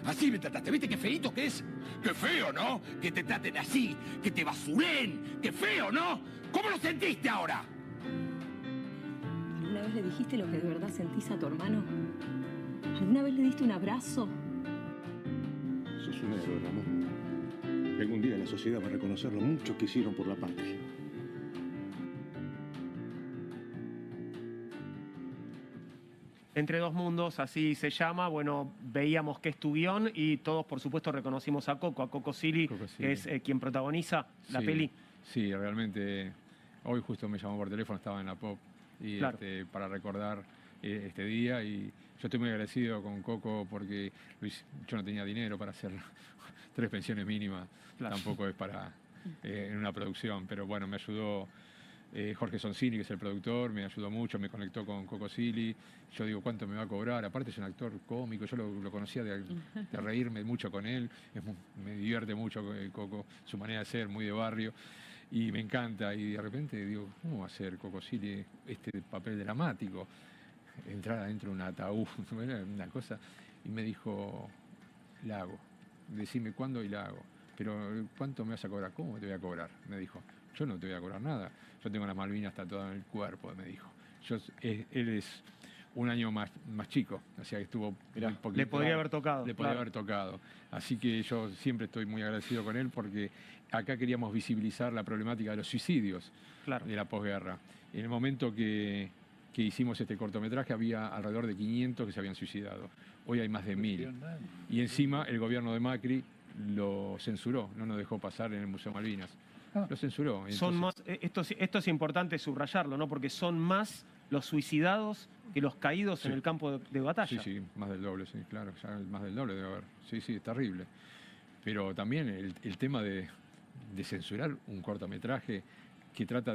Así me trataste, ¿viste qué feíto que es? ¡Qué feo!, ¿no? Que te traten así, que te basuren. ¡Qué feo!, ¿no? ¿Cómo lo sentiste ahora? ¿Alguna vez le dijiste lo que de verdad sentís a tu hermano? ¿Alguna vez le diste un abrazo? Sos un héroe, Ramón. Y algún día la sociedad va a reconocer lo mucho que hicieron por la patria. Entre dos mundos, así se llama. Bueno, veíamos que es tu guión y todos, por supuesto, reconocimos a Coco Silly, Coco Silly. que es quien protagoniza la Sí, peli. Sí, realmente. Hoy justo me llamó por teléfono, estaba en la POP, y Claro. para recordar este día. Y yo estoy muy agradecido con Coco porque yo no tenía dinero para hacer 3 pensiones mínimas. Claro. Tampoco es para en una producción, pero bueno, me ayudó Jorge Sonsini, que es el productor, me ayudó mucho, me conectó con Coco Silly. Yo digo, ¿cuánto me va a cobrar? Aparte es un actor cómico, yo lo conocía de reírme mucho con él, me divierte mucho Coco, su manera de ser, muy de barrio, y me encanta. Y de repente digo, ¿cómo va a ser Coco Silly este papel dramático? Entrar adentro de un ataúd, era una cosa. Y me dijo, la hago, decime cuándo y la hago. Pero ¿cuánto me vas a cobrar? ¿Cómo te voy a cobrar? Me dijo. Yo no te voy a cobrar nada. Yo tengo las Malvinas tatuadas en el cuerpo, me dijo. Él es un año más chico, o sea que estuvo muy poquito. Le podría haber tocado. Le podría claro. haber tocado. Así que yo siempre estoy muy agradecido con él porque acá queríamos visibilizar la problemática de los suicidios Claro. de la posguerra. En el momento que hicimos este cortometraje había alrededor de 500 que se habían suicidado. Hoy hay más de 1000. Y encima el gobierno de Macri lo censuró, no nos dejó pasar en el Museo Malvinas. Lo censuró. Son más, esto es importante subrayarlo, ¿no? Porque son más los suicidados que los caídos Sí. en el campo de batalla. Sí, más del doble, sí, claro, ya más del doble debe haber. Sí, es terrible. Pero también el tema de de censurar un cortometraje que trata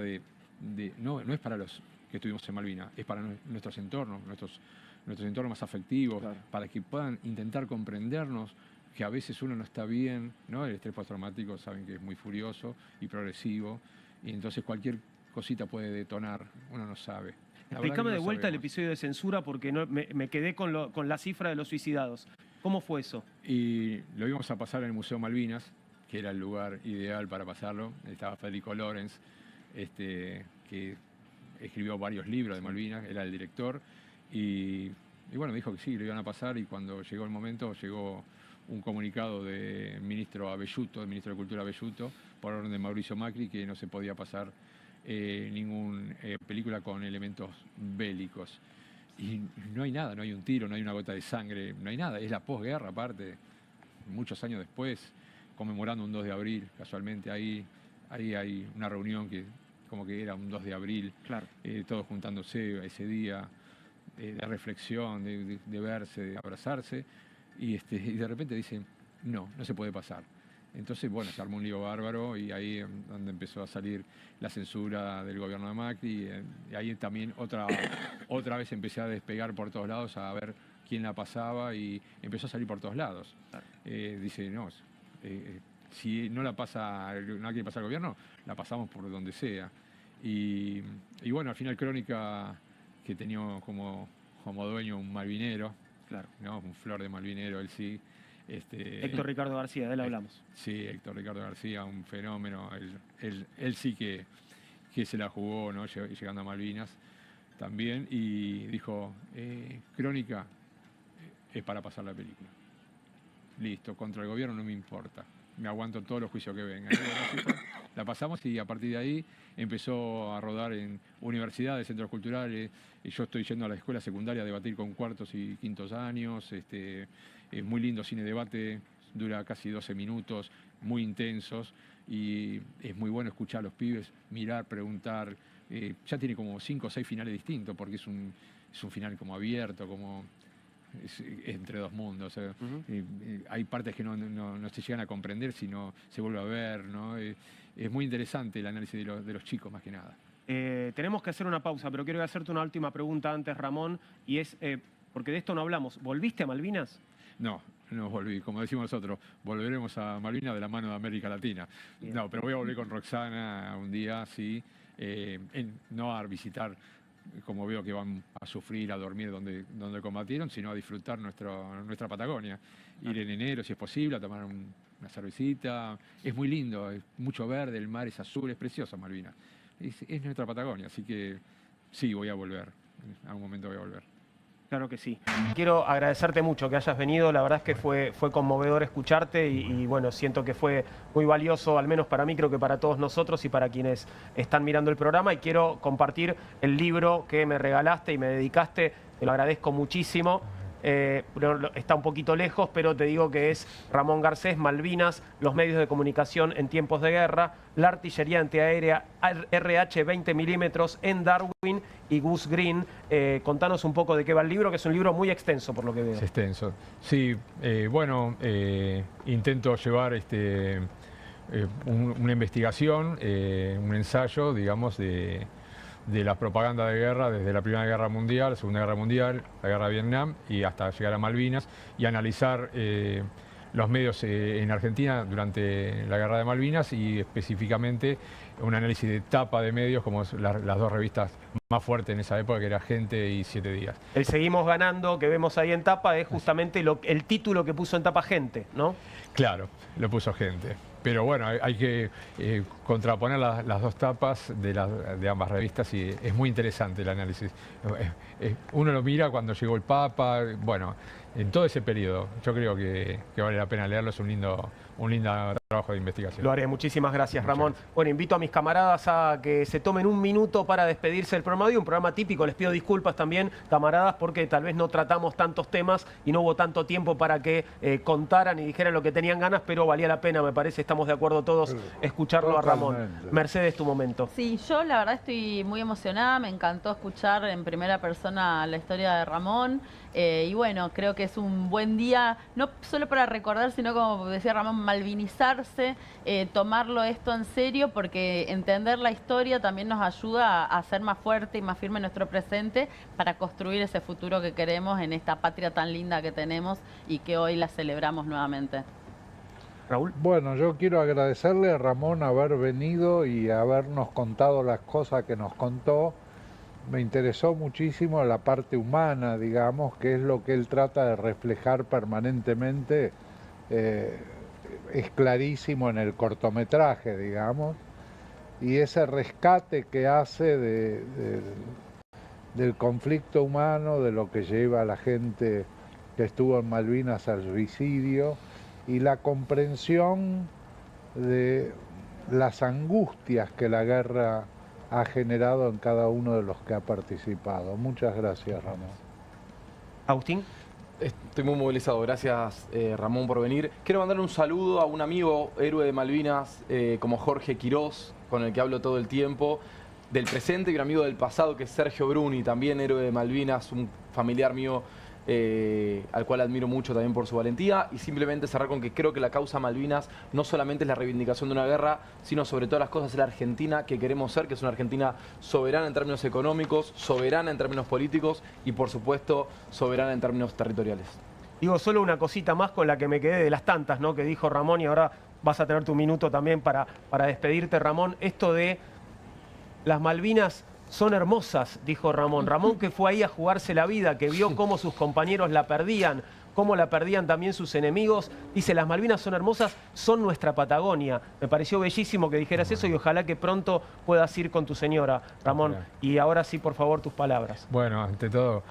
no es para los que estuvimos en Malvinas, es para nuestros entornos, nuestros entornos más afectivos, Claro. para que puedan intentar comprendernos, que a veces uno no está bien, ¿no? El estrés postraumático saben que es muy furioso y progresivo, y entonces cualquier cosita puede detonar, uno no sabe. La verdad Explícame que de no vuelta el sabemos. episodio de censura porque me quedé con la cifra de los suicidados. ¿Cómo fue eso? Y lo íbamos a pasar en el Museo Malvinas, que era el lugar ideal para pasarlo. Estaba Federico Lorenz, que escribió varios libros de Malvinas, era el director, y bueno, me dijo que sí, lo iban a pasar, y cuando llegó el momento, llegó un comunicado del ministro Abelluto, el ministro de Cultura Abelluto, por orden de Mauricio Macri, que no se podía pasar ninguna película con elementos bélicos. Y no hay nada, no hay un tiro, no hay una gota de sangre, no hay nada. Es la posguerra, aparte, muchos años después, conmemorando un 2 de abril, casualmente. Ahí hay una reunión que como que era un 2 de abril, Claro. Todos juntándose ese día, de reflexión, de verse, de abrazarse, y de repente dicen, no se puede pasar. Entonces, bueno, se armó un lío bárbaro, y ahí es donde empezó a salir la censura del gobierno de Macri, y ahí también otra vez empecé a despegar por todos lados, a ver quién la pasaba, y empezó a salir por todos lados. Dice, no, si no la pasa, no quiere pasar el gobierno, la pasamos por donde sea. Y bueno, al final Crónica, que tenía como dueño un malvinero, Claro. ¿no? Un flor de malvinero, él sí. Héctor Ricardo García, de él hablamos. Sí, Héctor Ricardo García, un fenómeno. Él sí que se la jugó, ¿no? Llegando a Malvinas también, y dijo, Crónica es para pasar la película. Listo, contra el gobierno no me importa. Me aguanto todos los juicios que vengan. La pasamos, y a partir de ahí empezó a rodar en universidades, centros culturales. Y yo estoy yendo a la escuela secundaria a debatir con cuartos y quintos años. Es muy lindo cine debate, dura casi 12 minutos, muy intensos. Y es muy bueno escuchar a los pibes, mirar, preguntar. Ya tiene como 5 o 6 finales distintos, porque es un final como abierto, como... Es entre dos mundos. Hay partes que no se llegan a comprender, sino se vuelve a ver, ¿no? Es muy interesante el análisis de los chicos, más que nada. Tenemos que hacer una pausa, pero quiero hacerte una última pregunta antes, Ramón, y es, porque de esto no hablamos, ¿volviste a Malvinas? No volví. Como decimos nosotros, volveremos a Malvinas de la mano de América Latina. Bien. No, pero voy a volver con Roxana un día, sí, no a visitar, como veo que van a sufrir, a dormir donde combatieron, sino a disfrutar nuestra Patagonia. Ir en enero, si es posible, a tomar una cervecita. Es muy lindo, es mucho verde, el mar es azul, es precioso Malvinas. Es nuestra Patagonia, así que sí, voy a volver. En algún momento voy a volver. Claro que sí. Quiero agradecerte mucho que hayas venido, la verdad es que fue conmovedor escucharte y bueno, siento que fue muy valioso, al menos para mí, creo que para todos nosotros y para quienes están mirando el programa, y quiero compartir el libro que me regalaste y me dedicaste, te lo agradezco muchísimo. Pero está un poquito lejos, pero te digo que es Ramón Garcés, Malvinas, los medios de comunicación en tiempos de guerra, la artillería antiaérea RH 20 milímetros en Darwin y Goose Green. Contanos un poco de qué va el libro, que es un libro muy extenso por lo que veo. Es extenso. Sí, bueno, intento llevar una investigación, un ensayo, digamos, de la propaganda de guerra desde la Primera Guerra Mundial, la Segunda Guerra Mundial, la Guerra de Vietnam y hasta llegar a Malvinas, y analizar los medios en Argentina durante la Guerra de Malvinas, y específicamente un análisis de tapa de medios como las dos revistas más fuertes en esa época, que era Gente y 7 Días. El Seguimos Ganando que vemos ahí en tapa es justamente el título que puso en tapa Gente, ¿no? Claro, lo puso Gente. Pero bueno, hay que contraponer las dos tapas de ambas revistas, y es muy interesante el análisis. Uno lo mira cuando llegó el Papa, bueno, en todo ese periodo. Yo creo que vale la pena leerlo, es un lindo trabajo de investigación. Lo haré, muchísimas gracias, Ramón. Bueno, invito a mis camaradas a que se tomen un minuto para despedirse del programa de hoy, un programa típico. Les pido disculpas también, camaradas, porque tal vez no tratamos tantos temas y no hubo tanto tiempo para que contaran y dijeran lo que tenían ganas, pero valía la pena, me parece, estamos de acuerdo todos, escucharlo a Ramón. Mercedes, tu momento. Sí, yo la verdad estoy muy emocionada, me encantó escuchar en primera persona la historia de Ramón. Y bueno, creo que es un buen día, no solo para recordar, sino como decía Ramón, malvinizar prepararse, tomarlo esto en serio, porque entender la historia también nos ayuda a ser más fuerte y más firme en nuestro presente para construir ese futuro que queremos en esta patria tan linda que tenemos y que hoy la celebramos nuevamente. Raúl. Bueno, yo quiero agradecerle a Ramón haber venido y habernos contado las cosas que nos contó. Me interesó muchísimo la parte humana, digamos, que es lo que él trata de reflejar permanentemente. Es clarísimo en el cortometraje, digamos, y ese rescate que hace del conflicto humano, de lo que lleva a la gente que estuvo en Malvinas al suicidio, y la comprensión de las angustias que la guerra ha generado en cada uno de los que ha participado. Muchas gracias, Ramón. Agustín. Estoy muy movilizado, gracias Ramón por venir. Quiero mandarle un saludo a un amigo, héroe de Malvinas, como Jorge Quirós, con el que hablo todo el tiempo, del presente, y un amigo del pasado que es Sergio Bruni, también héroe de Malvinas, un familiar mío al cual admiro mucho también por su valentía. Y simplemente cerrar con que creo que la causa Malvinas no solamente es la reivindicación de una guerra, sino sobre todas las cosas es la Argentina que queremos ser, que es una Argentina soberana en términos económicos, soberana en términos políticos y por supuesto soberana en términos territoriales. Digo, solo una cosita más con la que me quedé de las tantas, ¿no?, que dijo Ramón, y ahora vas a tener tu minuto también para despedirte, Ramón. Esto de las Malvinas son hermosas, dijo Ramón. Ramón, que fue ahí a jugarse la vida, que vio cómo sus compañeros la perdían, cómo la perdían también sus enemigos. Dice, las Malvinas son hermosas, son nuestra Patagonia. Me pareció bellísimo que dijeras eso y ojalá que pronto puedas ir con tu señora, Ramón. Y ahora sí, por favor, tus palabras. Bueno, ante todo,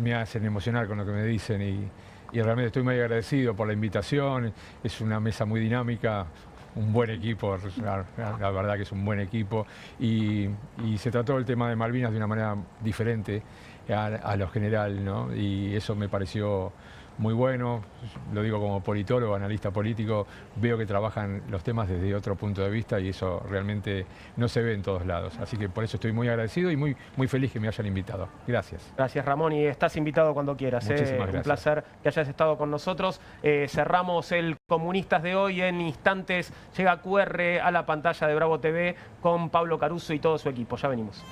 me hacen emocionar con lo que me dicen y realmente estoy muy agradecido por la invitación. Es una mesa muy dinámica. Un buen equipo, la verdad que es un buen equipo y se trató el tema de Malvinas de una manera diferente a lo general, ¿no? Y eso me pareció muy bueno, lo digo como politólogo, analista político, veo que trabajan los temas desde otro punto de vista y eso realmente no se ve en todos lados. Así que por eso estoy muy agradecido y muy feliz que me hayan invitado. Gracias. Gracias, Ramón, y estás invitado cuando quieras. Muchísimas gracias. Un placer que hayas estado con nosotros. Cerramos el Comunistas de hoy. En instantes llega QR a la pantalla de Bravo TV con Pablo Caruso y todo su equipo. Ya venimos.